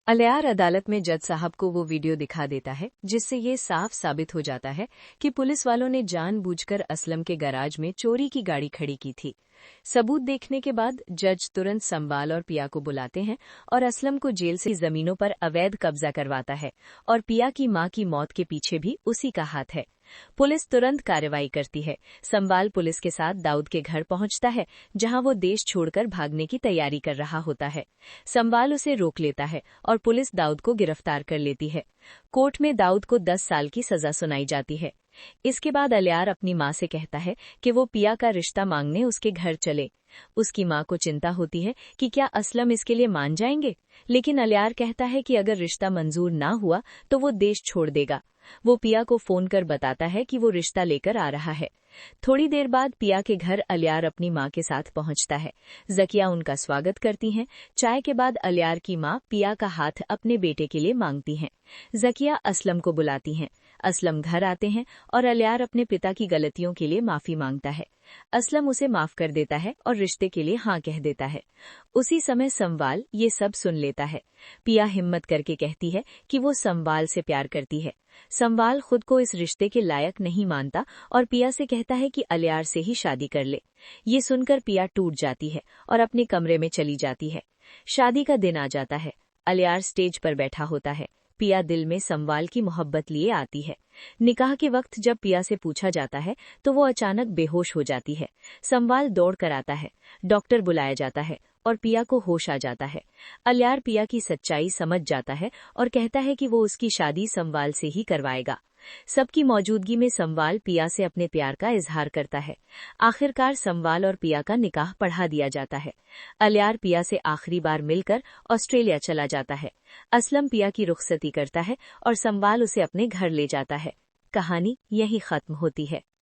अलियार अदालत में जज साहब को वो वीडियो दिखा देता है जिससे ये साफ साबित हो जाता है कि पुलिस वालों ने जानबूझकर असलम के गैराज में चोरी की गाड़ी खड़ी की थी। सबूत देखने के बाद जज तुरंत संबाल और पिया को बुलाते हैं और असलम को जेल से जमीनों पर अवैध कब्जा करवाता है और पिया की मां की मौत के पीछे भी उसी का हाथ है। पुलिस तुरंत कार्रवाई करती है। संबाल पुलिस के साथ दाऊद के घर पहुंचता है जहां वो देश छोड़कर भागने की तैयारी कर रहा होता है। संबाल उसे रोक लेता है और पुलिस दाऊद को गिरफ्तार कर लेती है। कोर्ट में दाऊद को 10 साल की सजा सुनाई जाती है। इसके बाद अलियार अपनी मां से कहता है कि वो पिया का रिश्ता मांगने उसके घर चले। उसकी मां को चिंता होती है कि क्या असलम इसके लिए मान जाएंगे, लेकिन अलियार कहता है कि अगर रिश्ता मंजूर ना हुआ तो वो देश छोड़ देगा। वो पिया को फोन कर बताता है कि वो रिश्ता लेकर आ रहा है। थोड़ी देर बाद पिया के घर अलियार अपनी मां के साथ पहुंचता है। जकिया उनका स्वागत करती हैं। चाय के बाद अलियार की मां पिया का हाथ अपने बेटे के लिए मांगती हैं। जकिया असलम को बुलाती हैं। असलम घर आते हैं और अलियार अपने पिता की गलतियों के लिए माफी मांगता है। असलम उसे माफ कर देता है और रिश्ते के लिए हाँ कह देता है। उसी समय संवाल ये सब सुन लेता है। पिया हिम्मत करके कहती है कि वो संवाल से प्यार करती है। संवाल खुद को इस रिश्ते के लायक नहीं मानता और पिया से कहता है कि अलियार से ही शादी कर ले। ये सुनकर पिया टूट जाती है और अपने कमरे में चली जाती है। शादी का दिन आ जाता है। अलियार स्टेज पर बैठा होता है। पिया दिल में संवाल की मोहब्बत लिए आती है। निकाह के वक्त जब पिया से पूछा जाता है तो वो अचानक बेहोश हो जाती है। संवाल दौड़ कर आता है। डॉक्टर बुलाया जाता है और पिया को होश आ जाता है। अलियार पिया की सच्चाई समझ जाता है और कहता है कि वो उसकी शादी संवाल से ही करवाएगा। सबकी मौजूदगी में संवाल पिया से अपने प्यार का इजहार करता है। आखिरकार संवाल और पिया का निकाह पढ़ा दिया जाता है। अलियार पिया से आखिरी बार मिलकर ऑस्ट्रेलिया चला जाता है। असलम पिया की रुखसती करता है और संवाल उसे अपने घर ले जाता है। कहानी यहीं खत्म होती है।